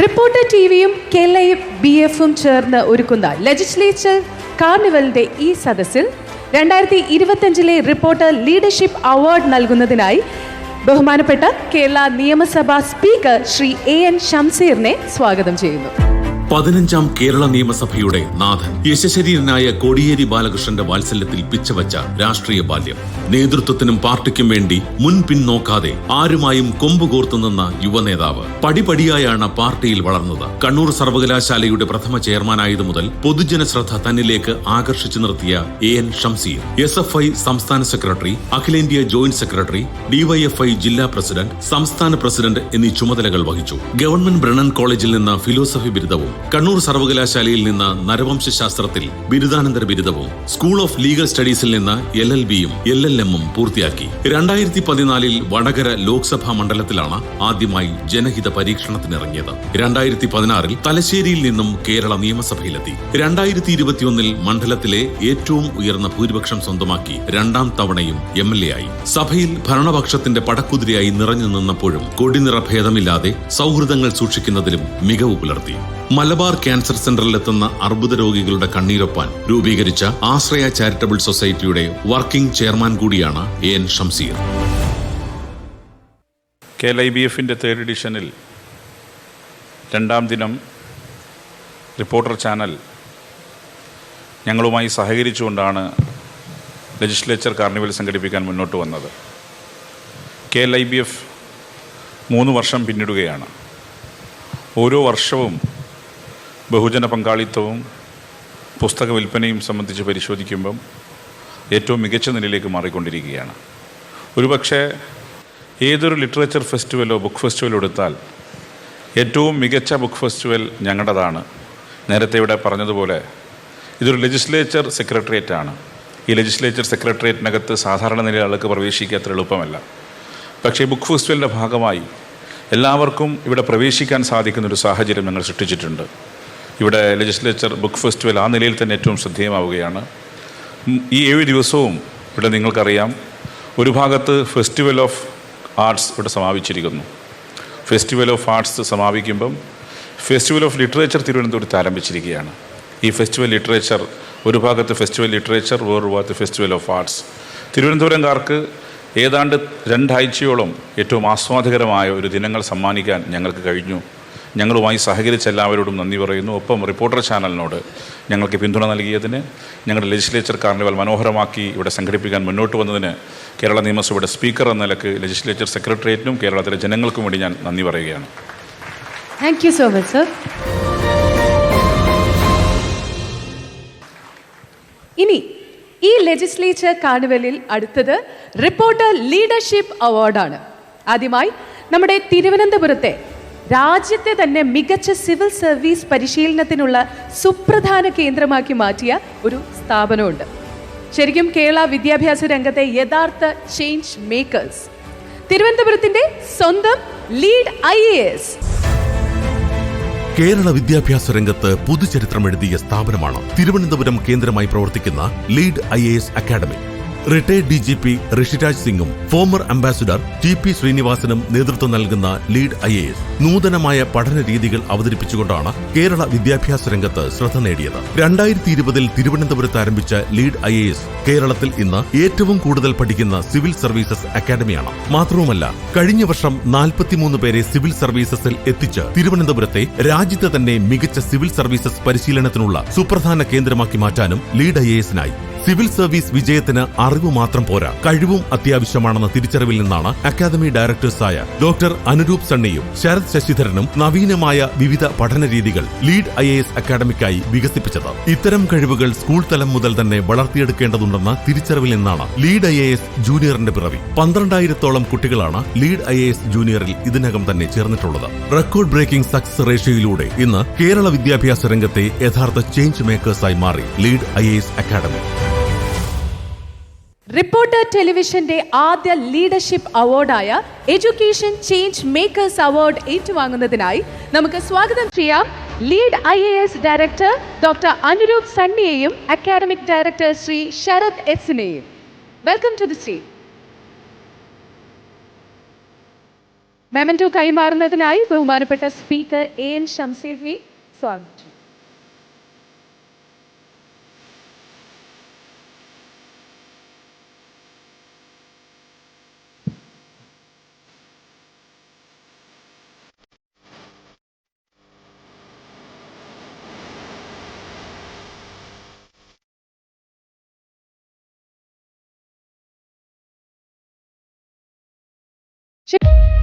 Reporter ടിവിയും KLIBF-ഉം ചേർന്ന് ഒരുക്കുന്ന legislature കാർണിവലിന്റെ ഈ സദസ്സിൽ 2025 റിപ്പോർട്ടർ ലീഡർഷിപ്പ് അവാർഡ് നൽകുന്നതിനായി ബഹുമാനപ്പെട്ട കേരള നിയമസഭാ സ്പീക്കർ ശ്രീ AN ഷംസീറിനെ സ്വാഗതം ചെയ്യുന്നു. 15ാം കേരള നിയമസഭയുടെ നാഥൻ യശശരീരനായ കോടിയേരി ബാലകൃഷ്ണന്റെ വാത്സല്യത്തിൽ പിച്ചവച്ച രാഷ്ട്രീയ ബാല്യം, നേതൃത്വത്തിനും പാർട്ടിക്കും വേണ്ടി മുൻപിൻ നോക്കാതെ ആരുമായും കൊമ്പുകോർത്തു നിന്ന യുവനേതാവ്. പടിപടിയായാണ് പാർട്ടിയിൽ വളർന്നത്. കണ്ണൂർ സർവകലാശാലയുടെ പ്രഥമ ചെയർമാനായതു മുതൽ പൊതുജന ശ്രദ്ധ തന്നിലേക്ക് ആകർഷിച്ചു നിർത്തിയ AN ഷംസീർ SFI സംസ്ഥാന സെക്രട്ടറി, അഖിലേന്ത്യാ ജോയിന്റ് സെക്രട്ടറി, DYFI ജില്ലാ പ്രസിഡന്റ്, സംസ്ഥാന പ്രസിഡന്റ് എന്നീ ചുമതലകൾ വഹിച്ചു. ഗവൺമെന്റ് ബ്രണ്ണൻ കോളേജിൽ നിന്ന് ഫിലോസഫി ബിരുദവും, കണ്ണൂർ സർവകലാശാലയിൽ നിന്ന് നരവംശാസ്ത്രത്തിൽ ബിരുദാനന്തര ബിരുദവും, സ്കൂൾ ഓഫ് ലീഗൽ സ്റ്റഡീസിൽ നിന്ന് LLB-യും LLM-ഉം പൂർത്തിയാക്കി. 2014 വടകര ലോക്സഭാ മണ്ഡലത്തിലാണ് ആദ്യമായി ജനഹിത പരീക്ഷണത്തിനിറങ്ങിയത്. 2016 തലശ്ശേരിയിൽ നിന്നും കേരള നിയമസഭയിലെത്തി. 2021 മണ്ഡലത്തിലെ ഏറ്റവും ഉയർന്ന ഭൂരിപക്ഷം സ്വന്തമാക്കി 2ാം തവണയും MLA ആയി. സഭയിൽ ഭരണപക്ഷത്തിന്റെ പടക്കുതിരയായി നിറഞ്ഞു നിന്നപ്പോഴും കൊടിനിറ ഭേദമില്ലാതെ സൗഹൃദങ്ങൾ സൂക്ഷിക്കുന്നതിലും മികവ് പുലർത്തി. മലബാർ ക്യാൻസർ സെന്ററിലെത്തുന്ന അർബുദ രോഗികളുടെ കണ്ണീരൊപ്പാൻ രൂപീകരിച്ച ആശ്രയ ചാരിറ്റബിൾ സൊസൈറ്റിയുടെ വർക്കിംഗ് ചെയർമാൻ കൂടിയാണ് AN ഷംസീർ. KLIBF-ന്റെ 3rd എഡിഷനിൽ 2ാം ദിനം റിപ്പോർട്ടർ ചാനൽ ഞങ്ങളുമായി സഹകരിച്ചുകൊണ്ടാണ് ലെജിസ്ലേച്ചർ കാർണിവൽ സംഘടിപ്പിക്കാൻ മുന്നോട്ട് വന്നത്. KLIBF 3 വർഷം പിന്നിടുകയാണ്. ഓരോ വർഷവും ബഹുജന പങ്കാളിത്തവും പുസ്തക വിൽപ്പനയും സംബന്ധിച്ച് പരിശോധിക്കുമ്പം ഏറ്റവും മികച്ച നിലയിലേക്ക് മാറിക്കൊണ്ടിരിക്കുകയാണ്. ഒരുപക്ഷെ ഏതൊരു ലിറ്ററേച്ചർ ഫെസ്റ്റിവലോ ബുക്ക് ഫെസ്റ്റിവലോ എടുത്താൽ ഏറ്റവും മികച്ച ബുക്ക് ഫെസ്റ്റിവൽ ഞങ്ങളുടേതാണ്. നേരത്തെ ഇവിടെ പറഞ്ഞതുപോലെ ഇതൊരു ലെജിസ്ലേച്ചർ സെക്രട്ടേറിയറ്റാണ്. ഈ ലെജിസ്ലേച്ചർ സെക്രട്ടേറിയറ്റിനകത്ത് സാധാരണ നിലയിൽ ആൾക്ക് പ്രവേശിക്കാൻ അത്ര എളുപ്പമല്ല. പക്ഷേ ബുക്ക് ഫെസ്റ്റിവലിൻ്റെ ഭാഗമായി എല്ലാവർക്കും ഇവിടെ പ്രവേശിക്കാൻ സാധിക്കുന്നൊരു സാഹചര്യം ഞങ്ങൾ സൃഷ്ടിച്ചിട്ടുണ്ട്. ഇവിടെ ലെജിസ്ലേച്ചർ ബുക്ക് ഫെസ്റ്റിവൽ ആ നിലയിൽ തന്നെ ഏറ്റവും ശ്രദ്ധേയമാവുകയാണ്. ഈ 7 ദിവസവും ഇവിടെ നിങ്ങൾക്കറിയാം, ഒരു ഭാഗത്ത് ഫെസ്റ്റിവൽ ഓഫ് ആർട്സ് ഇവിടെ സമാപിച്ചിരിക്കുന്നു. ഫെസ്റ്റിവൽ ഓഫ് ആർട്സ് സമാപിക്കുമ്പം ഫെസ്റ്റിവൽ ഓഫ് ലിറ്ററേച്ചർ തിരുവനന്തപുരത്ത് ആരംഭിച്ചിരിക്കുകയാണ്. ഈ ഫെസ്റ്റിവൽ ലിറ്ററേച്ചർ, ഒരു ഭാഗത്ത് ഫെസ്റ്റിവൽ ലിറ്ററേച്ചർ, വേറൊരു ഭാഗത്ത് ഫെസ്റ്റിവൽ ഓഫ് ആർട്സ്. തിരുവനന്തപുരംകാർക്ക് ഏതാണ്ട് 2 ആഴ്ചയോളം ഏറ്റവും ആസ്വാദകരമായ ഒരു ദിനങ്ങൾ സമ്മാനിക്കാൻ ഞങ്ങൾക്ക് കഴിഞ്ഞു. ഞങ്ങളുമായി സഹകരിച്ച എല്ലാവരോടും നന്ദി പറയുന്നു. ഒപ്പം റിപ്പോർട്ടർ ചാനലിനോട് ഞങ്ങൾക്ക് പിന്തുണ നൽകിയതിന്, ഞങ്ങളുടെ ലെജിസ്ലേച്ചർ കാർണിവൽ മനോഹരമാക്കി ഇവിടെ സംഘടിപ്പിക്കാൻ മുന്നോട്ട് വന്നതിന് കേരള നിയമസഭയുടെ സ്പീക്കർ എന്ന നിലക്ക് ലെജിസ്ലേച്ചർ സെക്രട്ടേറിയറ്റിനും കേരളത്തിലെ ജനങ്ങൾക്കും വേണ്ടി ഞാൻ നന്ദി പറയുകയാണ്. Thank you so much sir. ഇനി ഈ ലെജിസ്ലേച്ചർ കാർണിവലിൽ അടുത്തത് റിപ്പോർട്ടർ ലീഡർഷിപ്പ് അവാർഡാണ്. ആദ്യമായി നമ്മുടെ തിരുവനന്തപുരത്തെ രാജ്യത്തെ തന്നെ മികച്ച സിവിൽ സർവീസ് പരിശീലനത്തിനുള്ള സുപ്രധാന കേന്ദ്രമാക്കി മാറ്റിയ ഒരു സ്ഥാപനമുണ്ട്. ശരിക്കും കേരള വിദ്യാഭ്യാസ രംഗത്തെ യഥാർത്ഥ ചേഞ്ച് മേക്കേഴ്സ്, തിരുവനന്തപുരത്തിന്റെ സ്വന്തം ലീഡ് IAS. കേരള വിദ്യാഭ്യാസ രംഗത്ത് പുതുചരിത്രം എഴുതിയ സ്ഥാപനമാണ് തിരുവനന്തപുരം കേന്ദ്രമായി പ്രവർത്തിക്കുന്ന lead IAS academy. Retired DGP Rishiraj സിംഗും ഫോമർ അംബാസിഡർ TP ശ്രീനിവാസനും നേതൃത്വം നൽകുന്ന ലീഡ് IAS നൂതനമായ പഠന രീതികൾ അവതരിപ്പിച്ചുകൊണ്ടാണ് കേരള വിദ്യാഭ്യാസ രംഗത്ത് ശ്രദ്ധ നേടിയത്. 2020 തിരുവനന്തപുരത്ത് ആരംഭിച്ച ലീഡ് IAS കേരളത്തിൽ ഇന്ന് ഏറ്റവും കൂടുതൽ പഠിക്കുന്ന സിവിൽ സർവീസസ് അക്കാദമിയാണ്. മാത്രവുമല്ല, കഴിഞ്ഞ വർഷം 43 പേരെ സിവിൽ സർവീസസിൽ എത്തിച്ച് തിരുവനന്തപുരത്തെ രാജ്യത്തെ തന്നെ മികച്ച സിവിൽ സർവീസസ് പരിശീലനത്തിനുള്ള സുപ്രധാന കേന്ദ്രമാക്കി മാറ്റാനും ലീഡ് IAS-നായി. സിവിൽ സർവീസ് വിജയത്തിന് അറിവ് മാത്രം പോരാ, കഴിവും അത്യാവശ്യമാണെന്ന തിരിച്ചറിവിൽ നിന്നാണ് അക്കാദമി ഡയറക്ടേഴ്സായ ഡോക്ടർ അനുരൂപ് സണ്ണിയും ശരത് ശശിധരനും നവീനമായ വിവിധ പഠന രീതികൾ ലീഡ് IAS അക്കാദമിക്കായി വികസിപ്പിച്ചത്. ഇത്തരം കഴിവുകൾ സ്കൂൾ തലം മുതൽ തന്നെ വളർത്തിയെടുക്കേണ്ടതുണ്ടെന്ന തിരിച്ചറിവിൽ നിന്നാണ് ലീഡ് IAS ജൂനിയറിന്റെ പിറവി. 12,000-ഓളം കുട്ടികളാണ് ലീഡ് IAS ജൂനിയറിൽ ഇതിനകം തന്നെ ചേർന്നിട്ടുള്ളത്. റെക്കോർഡ് ബ്രേക്കിംഗ് സക്സസ് റേഷ്യോയിലൂടെ ഇന്ന് കേരള വിദ്യാഭ്യാസ രംഗത്തെ യഥാർത്ഥ ചേഞ്ച് മേക്കേഴ്സായി മാറി ലീഡ് IAS അക്കാദമി. റിപ്പോർട്ടർ ടെലിവിഷന്റെ ആദ്യ ലീഡർഷിപ്പ് അവാർഡായ എഡ്യൂക്കേഷൻ ചേഞ്ച് മേക്കേഴ്സ് അവാർഡ് ഏറ്റുവാങ്ങുന്നതിനായി നമുക്ക് സ്വാഗതം ചെയ്യാം lead IAS director doctor Anuroop സണ്ണിയെയും അക്കാഡമിക് ഡയറക്ടർ ശ്രീ ശരത് S-നെയും. Welcome to the stage. Memento കൈമാറുന്നതിനായി ബഹുമാനപ്പെട്ട സ്പീക്കർ എൻ ഷംസീർ വി സ്വാഗതം ചെയ്യും. ശരി.